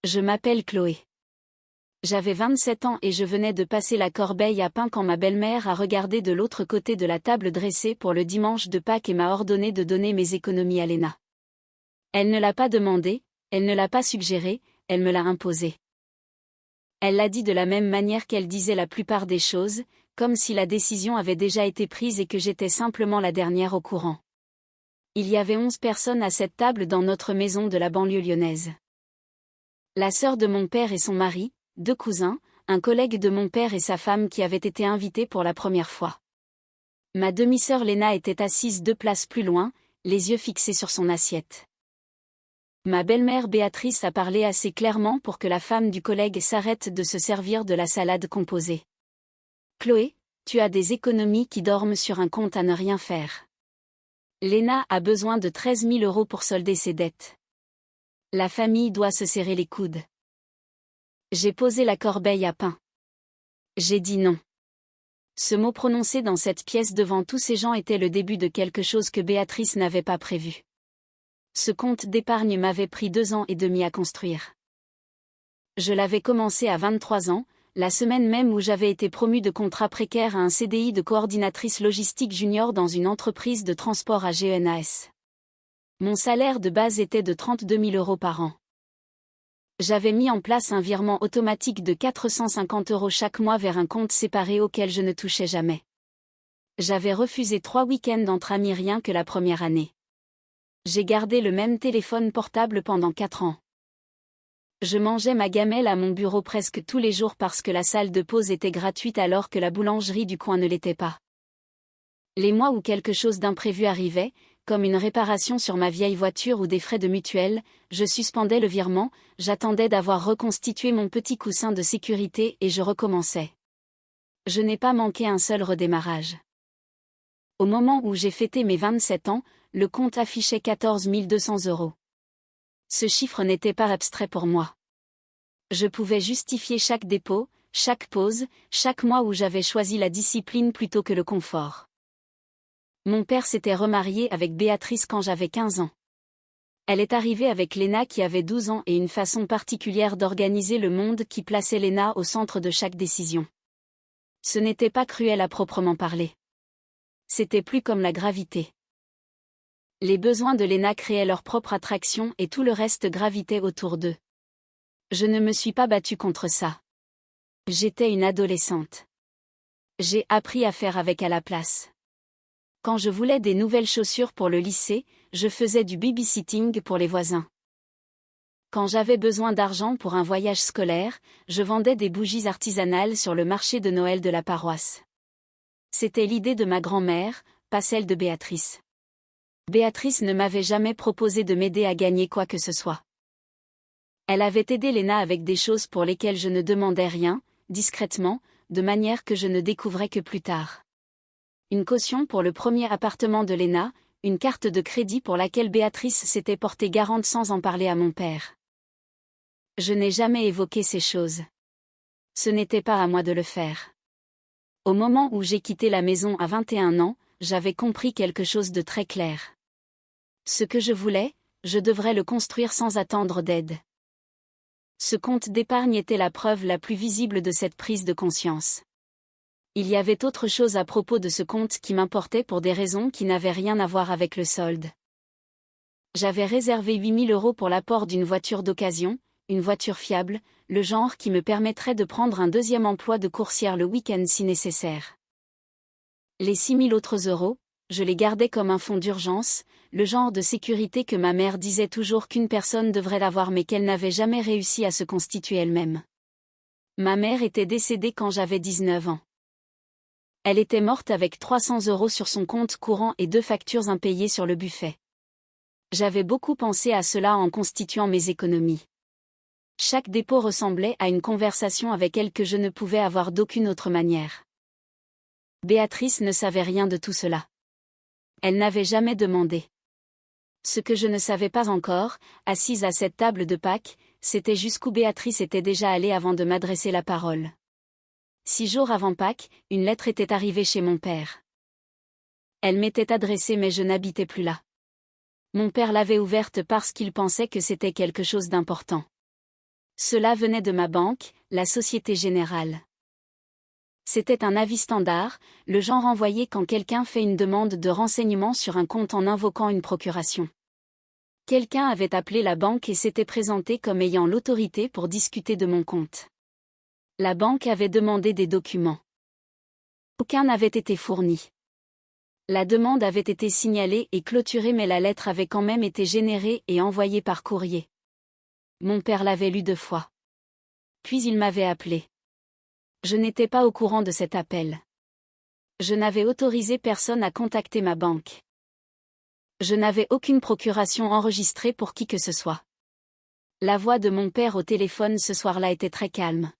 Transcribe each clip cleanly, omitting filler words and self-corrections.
Je m'appelle Chloé. J'avais 27 ans et je venais de passer la corbeille à pain quand ma belle-mère a regardé de l'autre côté de la table dressée pour le dimanche de Pâques et m'a ordonné de donner mes économies à Léna. Elle ne l'a pas demandé, elle ne l'a pas suggéré, elle me l'a imposé. Elle l'a dit de la même manière qu'elle disait la plupart des choses, comme si la décision avait déjà été prise et que j'étais simplement la dernière au courant. Il y avait 11 personnes à cette table dans notre maison de la banlieue lyonnaise. La sœur de mon père et son mari, 2 cousins, un collègue de mon père et sa femme qui avaient été invités pour la première fois. Ma demi-sœur Léna était assise 2 places plus loin, les yeux fixés sur son assiette. Ma belle-mère Béatrice a parlé assez clairement pour que la femme du collègue s'arrête de se servir de la salade composée. « Chloé, tu as des économies qui dorment sur un compte à ne rien faire. Léna a besoin de 13 000 € pour solder ses dettes. La famille doit se serrer les coudes. » J'ai posé la corbeille à pain. J'ai dit non. Ce mot prononcé dans cette pièce devant tous ces gens était le début de quelque chose que Béatrice n'avait pas prévu. Ce compte d'épargne m'avait pris 2 ans et demi à construire. Je l'avais commencé à 23 ans, la semaine même où j'avais été promue de contrat précaire à un CDI de coordinatrice logistique junior dans une entreprise de transport à GNAS. Mon salaire de base était de 32 000 € par an. J'avais mis en place un virement automatique de 450 € chaque mois vers un compte séparé auquel je ne touchais jamais. J'avais refusé 3 week-ends entre amis rien que la première année. J'ai gardé le même téléphone portable pendant 4 ans. Je mangeais ma gamelle à mon bureau presque tous les jours parce que la salle de pause était gratuite alors que la boulangerie du coin ne l'était pas. Les mois où quelque chose d'imprévu arrivait, comme une réparation sur ma vieille voiture ou des frais de mutuelle, je suspendais le virement, j'attendais d'avoir reconstitué mon petit coussin de sécurité et je recommençais. Je n'ai pas manqué un seul redémarrage. Au moment où j'ai fêté mes 27 ans, le compte affichait 14 200 €. Ce chiffre n'était pas abstrait pour moi. Je pouvais justifier chaque dépôt, chaque pause, chaque mois où j'avais choisi la discipline plutôt que le confort. Mon père s'était remarié avec Béatrice quand j'avais 15 ans. Elle est arrivée avec Léna qui avait 12 ans et une façon particulière d'organiser le monde qui plaçait Léna au centre de chaque décision. Ce n'était pas cruel à proprement parler. C'était plus comme la gravité. Les besoins de Léna créaient leur propre attraction et tout le reste gravitait autour d'eux. Je ne me suis pas battue contre ça. J'étais une adolescente. J'ai appris à faire avec à la place. Quand je voulais des nouvelles chaussures pour le lycée, je faisais du babysitting pour les voisins. Quand j'avais besoin d'argent pour un voyage scolaire, je vendais des bougies artisanales sur le marché de Noël de la paroisse. C'était l'idée de ma grand-mère, pas celle de Béatrice. Béatrice ne m'avait jamais proposé de m'aider à gagner quoi que ce soit. Elle avait aidé Léna avec des choses pour lesquelles je ne demandais rien, discrètement, de manière que je ne découvrais que plus tard. Une caution pour le premier appartement de Léna, une carte de crédit pour laquelle Béatrice s'était portée garante sans en parler à mon père. Je n'ai jamais évoqué ces choses. Ce n'était pas à moi de le faire. Au moment où j'ai quitté la maison à 21 ans, j'avais compris quelque chose de très clair. Ce que je voulais, je devrais le construire sans attendre d'aide. Ce compte d'épargne était la preuve la plus visible de cette prise de conscience. Il y avait autre chose à propos de ce compte qui m'importait pour des raisons qui n'avaient rien à voir avec le solde. J'avais réservé 8 000 € pour l'apport d'une voiture d'occasion, une voiture fiable, le genre qui me permettrait de prendre un deuxième emploi de coursière le week-end si nécessaire. Les 6 000 autres €, je les gardais comme un fonds d'urgence, le genre de sécurité que ma mère disait toujours qu'une personne devrait avoir mais qu'elle n'avait jamais réussi à se constituer elle-même. Ma mère était décédée quand j'avais 19 ans. Elle était morte avec 300 € sur son compte courant et 2 factures impayées sur le buffet. J'avais beaucoup pensé à cela en constituant mes économies. Chaque dépôt ressemblait à une conversation avec elle que je ne pouvais avoir d'aucune autre manière. Béatrice ne savait rien de tout cela. Elle n'avait jamais demandé. Ce que je ne savais pas encore, assise à cette table de Pâques, c'était jusqu'où Béatrice était déjà allée avant de m'adresser la parole. 6 jours avant Pâques, une lettre était arrivée chez mon père. Elle m'était adressée mais je n'habitais plus là. Mon père l'avait ouverte parce qu'il pensait que c'était quelque chose d'important. Cela venait de ma banque, la Société Générale. C'était un avis standard, le genre envoyé quand quelqu'un fait une demande de renseignement sur un compte en invoquant une procuration. Quelqu'un avait appelé la banque et s'était présenté comme ayant l'autorité pour discuter de mon compte. La banque avait demandé des documents. Aucun n'avait été fourni. La demande avait été signalée et clôturée, mais la lettre avait quand même été générée et envoyée par courrier. Mon père l'avait lue 2 fois. Puis il m'avait appelé. Je n'étais pas au courant de cet appel. Je n'avais autorisé personne à contacter ma banque. Je n'avais aucune procuration enregistrée pour qui que ce soit. La voix de mon père au téléphone ce soir-là était très calme.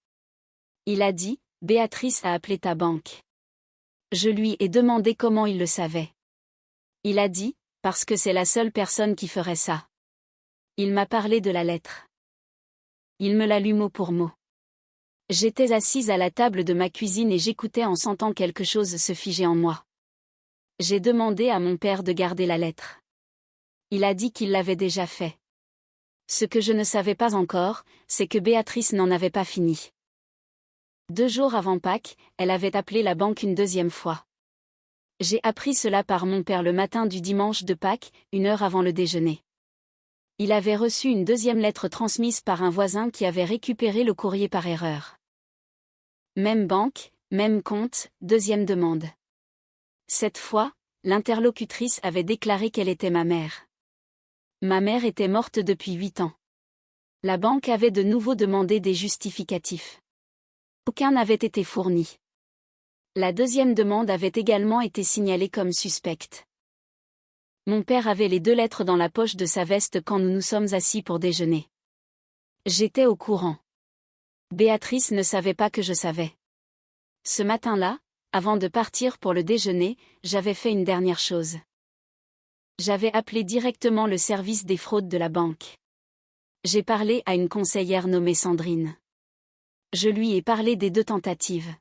Il a dit, « Béatrice a appelé ta banque. » Je lui ai demandé comment il le savait. Il a dit, « Parce que c'est la seule personne qui ferait ça. » Il m'a parlé de la lettre. Il me l'a lu mot pour mot. J'étais assise à la table de ma cuisine et j'écoutais en sentant quelque chose se figer en moi. J'ai demandé à mon père de garder la lettre. Il a dit qu'il l'avait déjà fait. Ce que je ne savais pas encore, c'est que Béatrice n'en avait pas fini. 2 jours avant Pâques, elle avait appelé la banque une 2e fois. J'ai appris cela par mon père le matin du dimanche de Pâques, 1 heure avant le déjeuner. Il avait reçu une 2e lettre transmise par un voisin qui avait récupéré le courrier par erreur. Même banque, même compte, 2e demande. Cette fois, l'interlocutrice avait déclaré qu'elle était ma mère. Ma mère était morte depuis 8 ans. La banque avait de nouveau demandé des justificatifs. Aucun n'avait été fourni. La 2e demande avait également été signalée comme suspecte. Mon père avait les 2 lettres dans la poche de sa veste quand nous nous sommes assis pour déjeuner. J'étais au courant. Béatrice ne savait pas que je savais. Ce matin-là, avant de partir pour le déjeuner, j'avais fait une dernière chose. J'avais appelé directement le service des fraudes de la banque. J'ai parlé à une conseillère nommée Sandrine. Je lui ai parlé des 2 tentatives.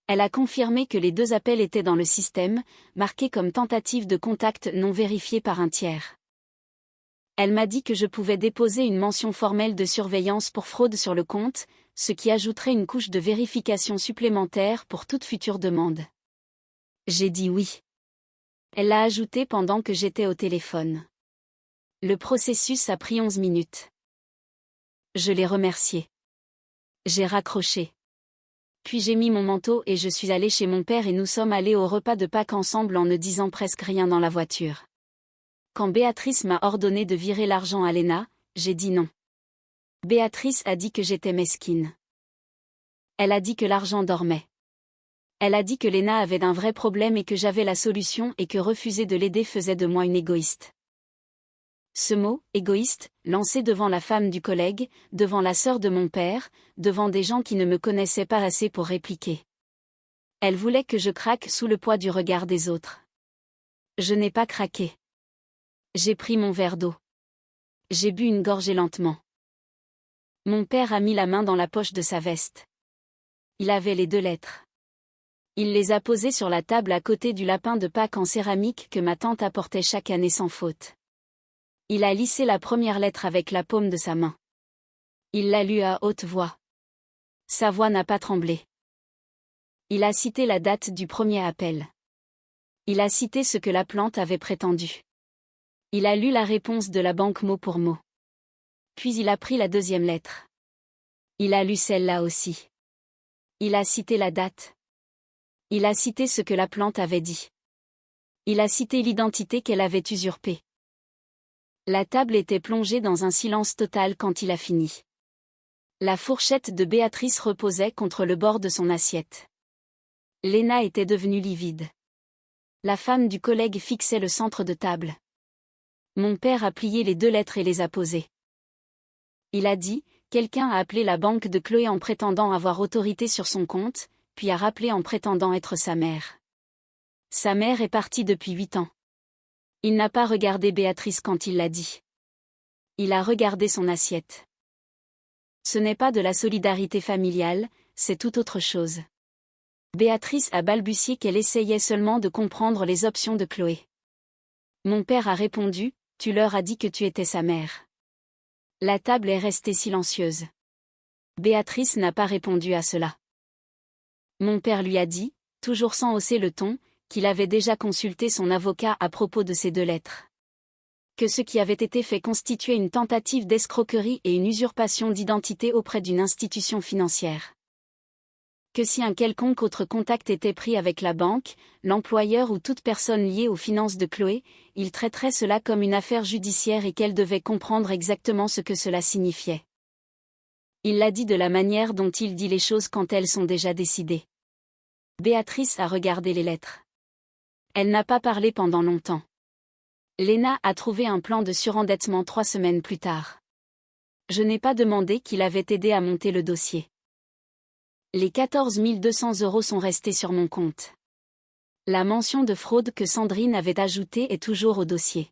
Elle a confirmé que les 2 appels étaient dans le système, marqués comme tentative de contact non vérifiée par un tiers. Elle m'a dit que je pouvais déposer une mention formelle de surveillance pour fraude sur le compte, ce qui ajouterait une couche de vérification supplémentaire pour toute future demande. J'ai dit oui. Elle l'a ajouté pendant que j'étais au téléphone. Le processus a pris 11 minutes. Je l'ai remercié. J'ai raccroché. Puis j'ai mis mon manteau et je suis allée chez mon père et nous sommes allés au repas de Pâques ensemble en ne disant presque rien dans la voiture. Quand Béatrice m'a ordonné de virer l'argent à Léna, j'ai dit non. Béatrice a dit que j'étais mesquine. Elle a dit que l'argent dormait. Elle a dit que Léna avait d'un vrai problème et que j'avais la solution et que refuser de l'aider faisait de moi une égoïste. Ce mot, égoïste, lancé devant la femme du collègue, devant la sœur de mon père, devant des gens qui ne me connaissaient pas assez pour répliquer. Elle voulait que je craque sous le poids du regard des autres. Je n'ai pas craqué. J'ai pris mon verre d'eau. J'ai bu une gorgée lentement. Mon père a mis la main dans la poche de sa veste. Il avait les 2 lettres. Il les a posées sur la table à côté du lapin de Pâques en céramique que ma tante apportait chaque année sans faute. Il a lissé la première lettre avec la paume de sa main. Il l'a lue à haute voix. Sa voix n'a pas tremblé. Il a cité la date du premier appel. Il a cité ce que la plante avait prétendu. Il a lu la réponse de la banque mot pour mot. Puis il a pris la 2e lettre. Il a lu celle-là aussi. Il a cité la date. Il a cité ce que la plante avait dit. Il a cité l'identité qu'elle avait usurpée. La table était plongée dans un silence total quand il a fini. La fourchette de Béatrice reposait contre le bord de son assiette. Léna était devenue livide. La femme du collègue fixait le centre de table. Mon père a plié les 2 lettres et les a posées. Il a dit, quelqu'un a appelé la banque de Chloé en prétendant avoir autorité sur son compte, puis a rappelé en prétendant être sa mère. Sa mère est partie depuis 8 ans. Il n'a pas regardé Béatrice quand il l'a dit. Il a regardé son assiette. Ce n'est pas de la solidarité familiale, c'est tout autre chose. Béatrice a balbutié qu'elle essayait seulement de comprendre les options de Chloé. Mon père a répondu, tu leur as dit que tu étais sa mère. La table est restée silencieuse. Béatrice n'a pas répondu à cela. Mon père lui a dit, toujours sans hausser le ton, qu'il avait déjà consulté son avocat à propos de ces 2 lettres. Que ce qui avait été fait constituait une tentative d'escroquerie et une usurpation d'identité auprès d'une institution financière. Que si un quelconque autre contact était pris avec la banque, l'employeur ou toute personne liée aux finances de Chloé, il traiterait cela comme une affaire judiciaire et qu'elle devait comprendre exactement ce que cela signifiait. Il l'a dit de la manière dont il dit les choses quand elles sont déjà décidées. Béatrice a regardé les lettres. Elle n'a pas parlé pendant longtemps. Léna a trouvé un plan de surendettement 3 semaines plus tard. Je n'ai pas demandé qu'il avait aidé à monter le dossier. Les 14 200 € sont restés sur mon compte. La mention de fraude que Sandrine avait ajoutée est toujours au dossier.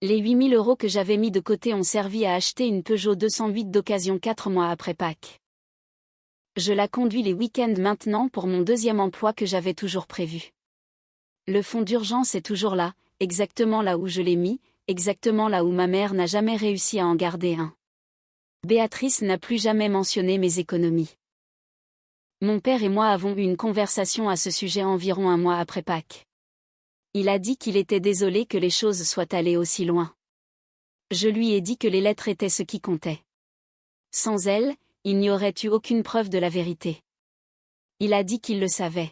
Les 8 000 € que j'avais mis de côté ont servi à acheter une Peugeot 208 d'occasion 4 mois après Pâques. Je la conduis les week-ends maintenant pour mon 2e emploi que j'avais toujours prévu. Le fonds d'urgence est toujours là, exactement là où je l'ai mis, exactement là où ma mère n'a jamais réussi à en garder un. Béatrice n'a plus jamais mentionné mes économies. Mon père et moi avons eu une conversation à ce sujet environ 1 mois après Pâques. Il a dit qu'il était désolé que les choses soient allées aussi loin. Je lui ai dit que les lettres étaient ce qui comptait. Sans elles, il n'y aurait eu aucune preuve de la vérité. Il a dit qu'il le savait.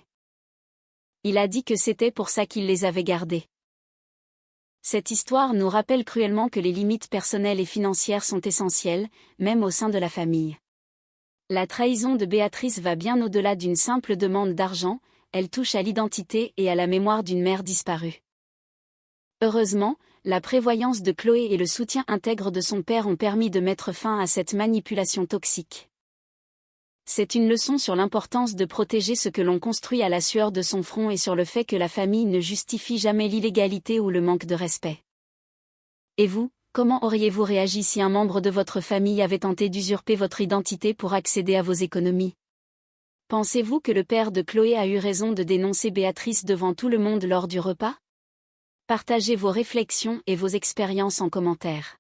Il a dit que c'était pour ça qu'il les avait gardées. Cette histoire nous rappelle cruellement que les limites personnelles et financières sont essentielles, même au sein de la famille. La trahison de Béatrice va bien au-delà d'une simple demande d'argent, elle touche à l'identité et à la mémoire d'une mère disparue. Heureusement, la prévoyance de Chloé et le soutien intègre de son père ont permis de mettre fin à cette manipulation toxique. C'est une leçon sur l'importance de protéger ce que l'on construit à la sueur de son front et sur le fait que la famille ne justifie jamais l'illégalité ou le manque de respect. Et vous, comment auriez-vous réagi si un membre de votre famille avait tenté d'usurper votre identité pour accéder à vos économies? Pensez-vous que le père de Chloé a eu raison de dénoncer Béatrice devant tout le monde lors du repas? Partagez vos réflexions et vos expériences en commentaire.